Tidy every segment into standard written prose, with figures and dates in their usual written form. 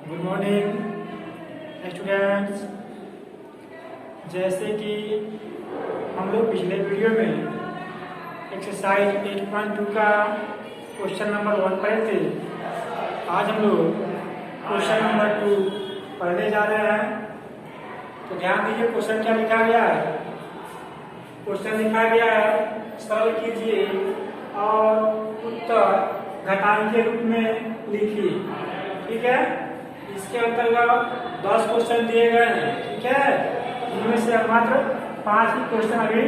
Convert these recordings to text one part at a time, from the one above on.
Good morning students. जैसे कि हम लोग पिछले वीडियो में एक्सरसाइज 8.2 का क्वेश्चन नंबर 1 पढ़े थे, आज हम लोग क्वेश्चन नंबर 2 पढ़ने जा रहे हैं। तो ध्यान दीजिए, क्वेश्चन क्या लिखा गया है। क्वेश्चन लिखा गया है सरल कीजिए और उत्तर घटाएं के रूप में लिखिए। ठीक है, इसके अंतर्गत 10 क्वेश्चन दिए गए हैं। ठीक है, इनमें से मात्र 5 ही क्वेश्चन अभी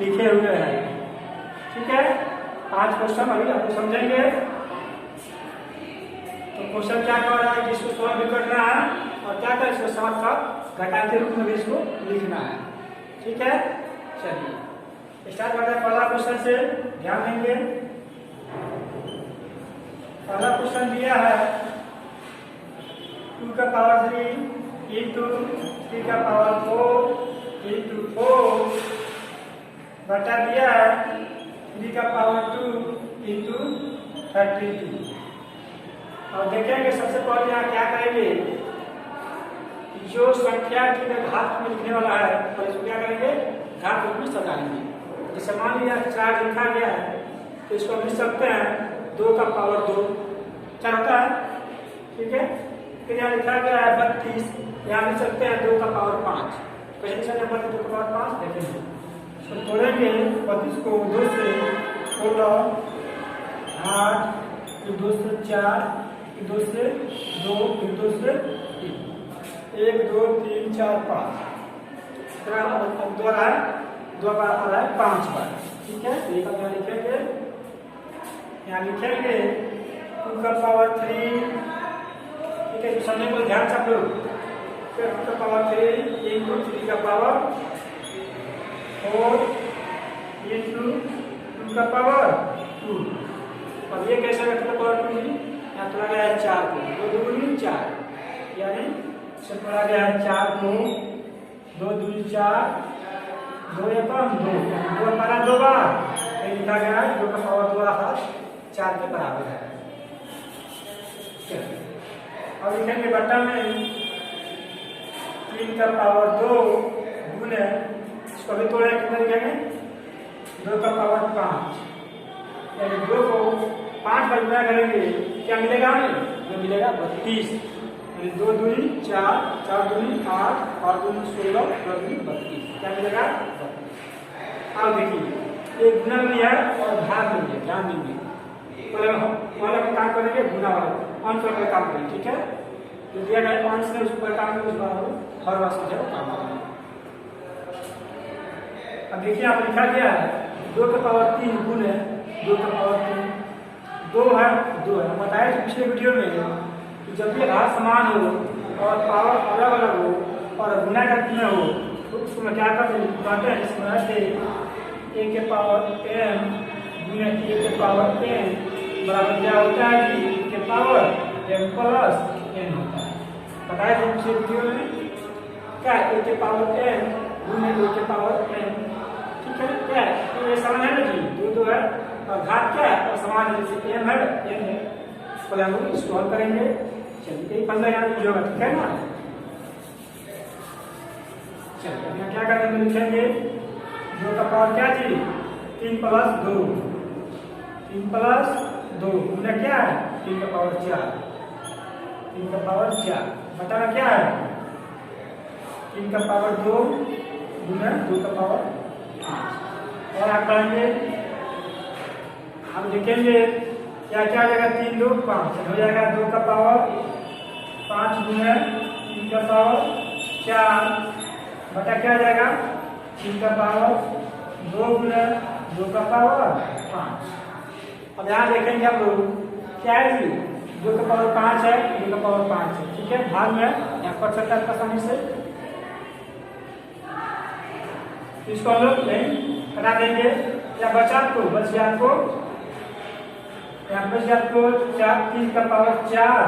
लिखे हुए हैं। ठीक है, 5 क्वेश्चन अभी आप समझेंगे। तो क्वेश्चन क्या कर रहा है, जिसको सॉल्व भी करना है और क्या कर इसको साथ साथ घटाएं के रूप में भी इसको लिखना है। ठीक है, चलिए स्टार्ट करते हैं। पहला क्वेश्चन से ध्यान देंगे। पहला क्वेश्चन दिया है 2 का पावर 3 इंटू 3 का पावर 4 इंटू 4 बटा दिया है 3 का पावर 2 इंटू 32। और देखेंगे सबसे पहले यहाँ क्या करेंगे, जो संख्या की घात में लिखने वाला है और इसको क्या करेंगे, घात रूप में सजाएंगे। जैसे मान लिया 4 लिखा गया है तो इसको हम लिख सकते हैं 2 का पावर 2 क्या होता है। ठीक है, फिर यहाँ लिखा गया है 32, यहाँ लिख सकते हैं 2 का पावर 5। कैसे लिख सकते हैं 2 का पावर 5, देखेंगे इसको तोड़ेंगे। 32 को 2 से 16 8, फिर 2 से 4, फिर 2 से 2, फिर 2 से 3, 1 2 3 4 5 अब 2 है 2 बार आ रहा है 5 बार। ठीक है, तो एक यहाँ लिखेंगे, यहाँ लिखेंगे 2 का पावर 3। ठीक है, समझने को ध्यान से आप लोग। फिर 2 का पावर 3 इंटू 3 का पावर 4 इंटू 2 का पावर 2। अब ये कैसे है 2 का पावर 2, यहाँ तोड़ा गया है 4 को 2 दूनी 4, यानी इसे तोड़ा गया है 4 को 2 दूनी 4, 2 एकम 2, 2 पारा 2 बार लिखा गया है 2 का पावर 2 हाथ 4 के बराबर है। अब लिखेंगे बट्टा में 3 का पावर 2 गुने, इसको भी तोड़े कितना लिखेंगे 2 का पावर 5, यानी 2 को 5 बार गुना करेंगे क्या मिलेगा हमें, जो मिलेगा 32। यानी 2 दूनी 4, 4 दूनी 8, 8 दूनी 16, 2 दूनी 32, क्या मिलेगा 32। अब देखिए एक गुना भी है और भाग भी है, ध्यान देंगे। पहले हम काम करेंगे गुना वाला अंश वाला काम करेंगे। ठीक है, जो दिया गया अंश में उसको काम करें, उस बार हर बार से काम करेंगे। अब देखिए यहाँ पर लिखा गया है 2 का पावर 3 गुने 2 का पावर 3, 2 है 2 है। हम बताए पिछले वीडियो में कि जब भी घात समान हो और पावर अलग अलग हो और गुना करते हो तो उसको मैं क्या करते हैं, इसमें से a के पावर n गुने a के पावर n बराबर क्या होता है कि a के पावर m प्लस n होता है। बताया था पिछले वीडियो में क्या a के पावर n गुने a के पावर n। ठीक है, क्या है ये समान है ना जी, 2 है और घात क्या है और समान है, जैसे m है n है। पहले हम इसको हल करेंगे। चलिए एक पंद्रह यहाँ लिख होगा। ठीक है ना, चलिए यहाँ क्या करेंगे, लिखेंगे 2 का पावर क्या जी 3 प्लस 2, 3 प्लस 2 गुना क्या है 3 का पावर 4, 3 का पावर 4 बताना क्या है 3 का पावर 2 गुना 2 का पावर 5। और आप करेंगे, हम लिखेंगे क्या क्या हो जाएगा 3 2 5 हो जाएगा 2 का पावर 5 गुना 3 का पावर 4 बटा क्या हो जाएगा 3 का पावर 2 गुना 2 का पावर 5। अब यहाँ देखेंगे हम लोग क्या है जी 2 का पावर 5 है, 2 का पावर 5 है। ठीक है, भाग में यहाँ पर सकता है आसानी से, इसको हम लोग नहीं करा देंगे। क्या बचा आपको, बच गया आपको यहाँ बच गया आपको 3 का पावर 4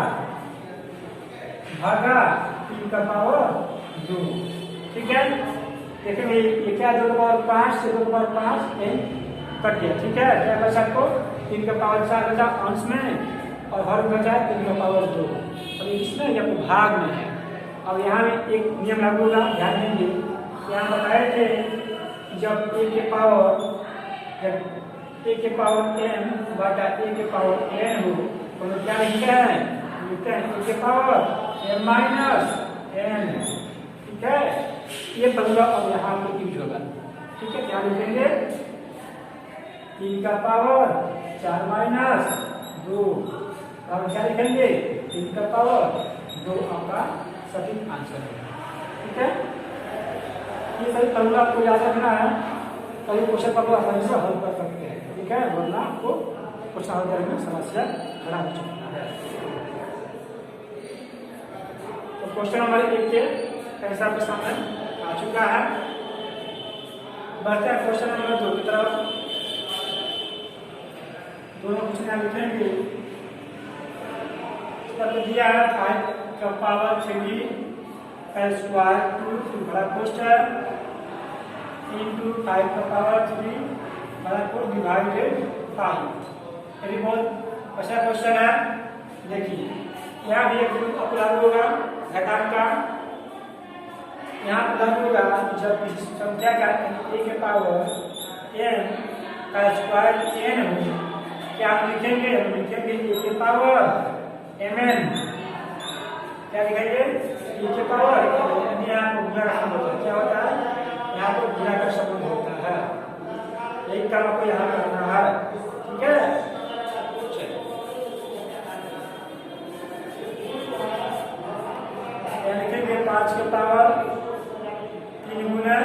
भागा 3 का पावर 2। ठीक है, देखेंगे ये क्या 2 का पावर 5 से 2 का पावर 5 कट गया। ठीक है, क्या बचा आपको 3 का पावर 4 बचा अंश में और हर बचा 3 का पावर 2। अब ये किसमें या तो भाग में है। अब यहाँ में एक नियम लागू होगा, ध्यान देंगे। यहाँ बताए थे जब a के पावर n बटा a के पावर n हो तो हम क्या लिखते हैं a के पावर m माइनस n। ठीक है, ये फॉर्मूला अब यहाँ पर यूज होगा। ठीक है, क्या लिखेंगे 3 का पावर 4 माइनस 2। अब क्या लिखेंगे 3 का पावर 2 आपका सटीक आंसर है। ठीक है, ये सही फॉर्मूला आपको याद रखना है, कभी क्वेश्चन पर को आसानी से हल कर सकते हैं। ठीक है, वरना आपको क्वेश्चन हल करने में समस्या खड़ा हो सकता है। तो क्वेश्चन नंबर 1 के कैसा आपके सामने आ चुका है। बढ़ते हैं क्वेश्चन नंबर 2 की तरफ। दोनों क्वेश्चन यहाँ लिखेंगे। इसका तो दिया है 5 का पावर 3 का स्क्वायर 2 बड़ा क्वेश्चन इंटू 5 का पावर 3 बड़ा को डिवाइडेड 5। ये बहुत अच्छा क्वेश्चन है। देखिए यहाँ भी एक रूल आपको लागू होगा घटाकर का। यहाँ पर लागू होगा जब संख्या का a के पावर n का स्क्वायर n हो, क्या हम लिखेंगे a के पावर mn। क्या लिखेंगे a के पावर n। यहाँ को गुणा का शब्द होता है, क्या होता है यहाँ पर गुणा का शब्द होता है। यही काम आपको यहाँ करना है। ठीक है, लिखेंगे 5 के पावर 3 गुना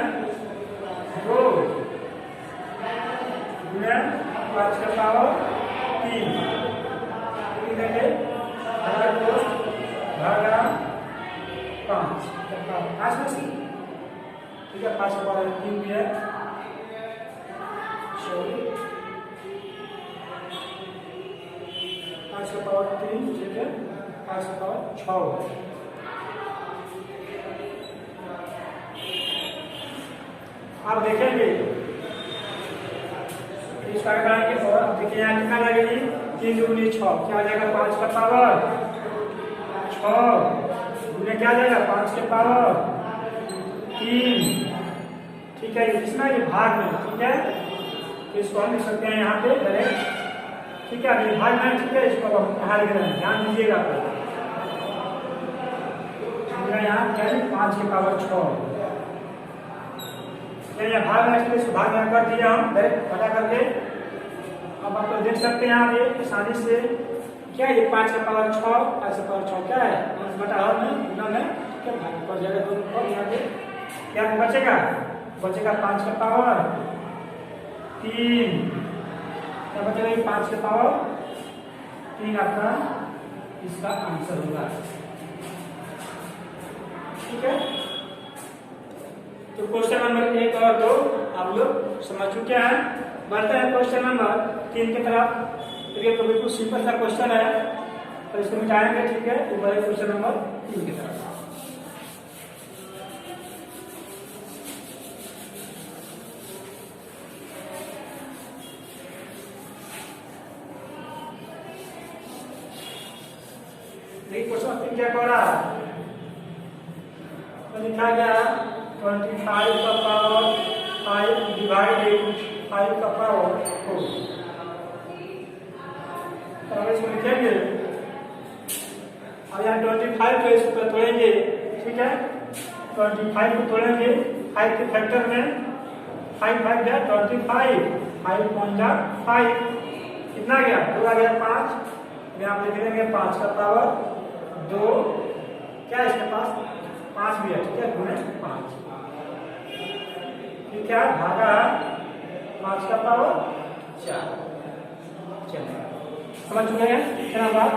2 गुना 5 का पावर 3 लिखेंगे भागा 5 ठीक है। 5 का पावर 3 भी है, 5 का पावर 3। ठीक है, 5 का पावर 6। आप देखेंगे इसका करेंगे और अब देखिए यहाँ कितना लगेगी 3 दूनी 6, क्या आ जाएगा 5 का पावर 6 गुने क्या आ जाएगा 5 के पावर 3। ठीक है, इसमें ये भाग में। ठीक है, तो इसको हम लिख सकते हैं यहाँ पे डायरेक्ट। ठीक है, ये भाग में। ठीक है, इसको हम यहाँ लिख रहे हैं, ध्यान दीजिएगा। यहाँ क्या है 5 के पावर 6 भाग में, इसको भाग में कर दिया हम डायरेक्ट बटा करके। अब आप लोग देख सकते हैं यहाँ पे आसानी से क्या ये 5 का पावर 6 ऐसे पावर 6 क्या है बटा हर में गुना में क्या भाग पर जाएगा दोनों को। यहाँ पे क्या बचेगा 5 का पावर 3। क्या बचेगा ये 5 का पावर 3 आपका इसका आंसर होगा। ठीक है, तो क्वेश्चन नंबर 1 और 2 आप लोग समझ चुके हैं। बढ़ते हैं क्वेश्चन नंबर 3 की तरफ। देखिए तो बिल्कुल सिंपल सा क्वेश्चन है, तो इसको मिटाएंगे। ठीक है, तो बढ़े क्वेश्चन नंबर 3 की तरफ। देखिए क्वेश्चन 3 क्या कह रहा है, तो लिखा गया 25 का पावर 5 डिवाइडेड 5 का पावर 4। तो इसको लिखेंगे। अब यहाँ 25 को इसको तोड़ेंगे। ठीक है, 25 को तोड़ेंगे 5 के फैक्टर में 5 5 गया 25 5 5 कितना गया 2 आ गया 5। यहाँ लिख लेंगे 5 का पावर 2। क्या इसके पास 5 भी है। ठीक है, गुणे 5। ठीक है, भागा 5 का पावर 4। चलिए समझ चुके हैं कितना बात।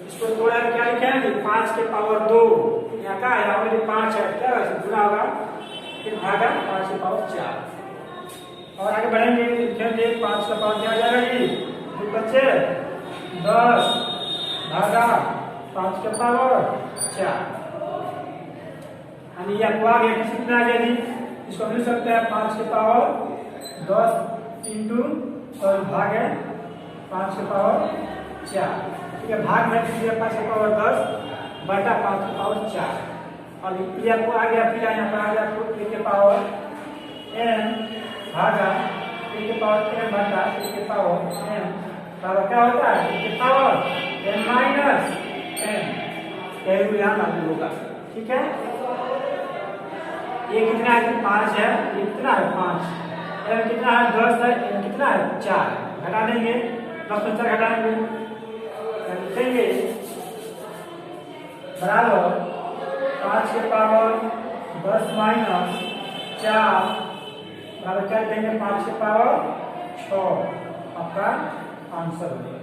इसको थोड़ा क्या लिखेंगे 5 के पावर 2। यहाँ का है ऑलरेडी 5 है, क्या वैसे गुना होगा फिर भागा 5 के पावर 4। और आगे बढ़ेंगे लिखेंगे 5 का पावर क्या आ जाएगा ये 2 बच्चे 10 भागा 5 के पावर 4। यानी आपको आ गया कितना आ गया। इसको मिल सकता है 5 के पावर 10 इंटू और भागे 5 के पावर 4। ठीक है, भाग में 5 की पावर 10 बटा 5 की पावर 4 और ये आपको आ गया, फिर यहाँ पर आ गया आपको a की पावर n भागा a की पावर n बटा a की पावर n बराबर क्या होता है a की पावर n माइनस n, यही यहाँ लागू होगा। ठीक है, ये कितना है 5 है, ये कितना है 5, n कितना है 10 है, n कितना है 4, घटा देंगे 10 में 4 घटाएंगे, लिखेंगे बराबर 5 की पावर 10 माइनस 4 बराबर क्या देंगे 5 की पावर 6, आपका आंसर हो गया।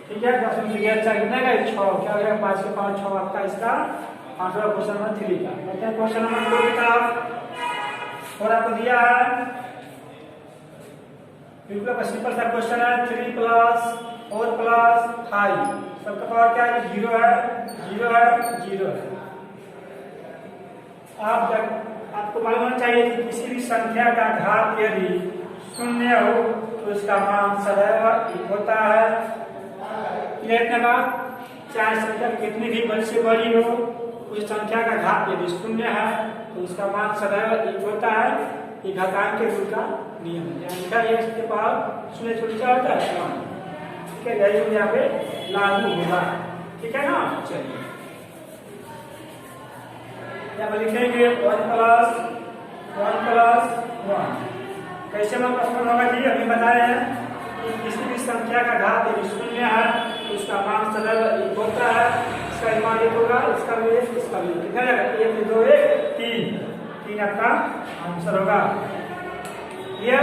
ठीक है, 10 में से 4 कितना है 6, क्या हो गया 5 की पावर 6 आपका इसका आंसर क्वेश्चन नंबर 3 का। कहते हैं क्वेश्चन नंबर 2 की तरफ, और आपको दिया है बिल्कुल का सिंपल सा क्वेश्चन है 3 प्लस 4 प्लस 5 सबका पावर क्या है 0 है 0 है 0 है। आपको मालूम होना चाहिए कि किसी भी संख्या का घात यदि 0 हो तो इसका मान सदैव 1 होता है। क्लियर ना, चाहे संख्या कितनी भी बड़ी से बड़ी हो, उस संख्या का घात यदि 0 है तो उसका मान सदैव 1 होता है। ये घातांक के रूल का नियम है, यानी इसके पावर 0 छोटी क्या होता है 1। ठीक है, यही रूल यहाँ पे लागू होगा। ठीक है ना, चलिए यहाँ पर लिखेंगे 1 प्लस 1 कैसे मान प्रश्न होगा जी, अभी बताए हैं कि किसी भी संख्या का घात यदि 0 है तो उसका मान सदैव 1 होता है। इसका मान 1 होगा, इसका भी 1, इसका भी 1, कितना जाएगा 1 2 1 3 आपका आंसर होगा। ये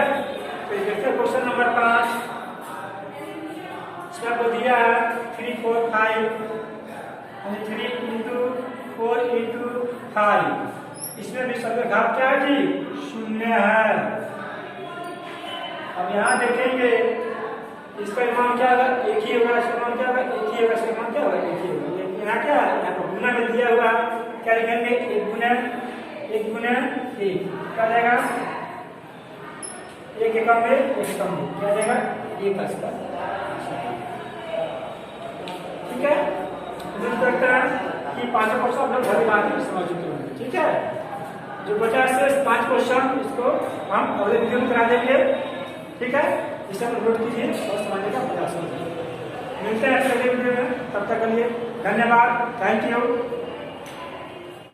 देखते क्वेश्चन नंबर 5, इसमें आपको दिया है 3 4 5 यानी 3 into 4 into 5, इसमें भी सबका घात क्या है जी 0 है। अब यहाँ देखेंगे इसका मान क्या होगा 1 ही होगा, इसका मान क्या होगा 1 ही होगा, इसका मान क्या होगा 1 ही होगा। यहाँ क्या है, यहाँ पर गुना में दिया हुआ क्या लिखेंगे 1 गुना 1 क्या जाएगा 1 एकम में 1 कम में क्या जाएगा 1 इसका। ठीक है, उम्मीद करता है कि 5 क्वेश्चन आप लोग भली भांति समझ चुके होंगे। ठीक है, जो बचा है 5 क्वेश्चन इसको हम अगले वीडियो में करा देंगे। ठीक है, इसे आप नोट कीजिए और समझने का प्रयास कीजिए। मिलते हैं अगले वीडियो में, तब तक के लिए धन्यवाद, थैंक यू।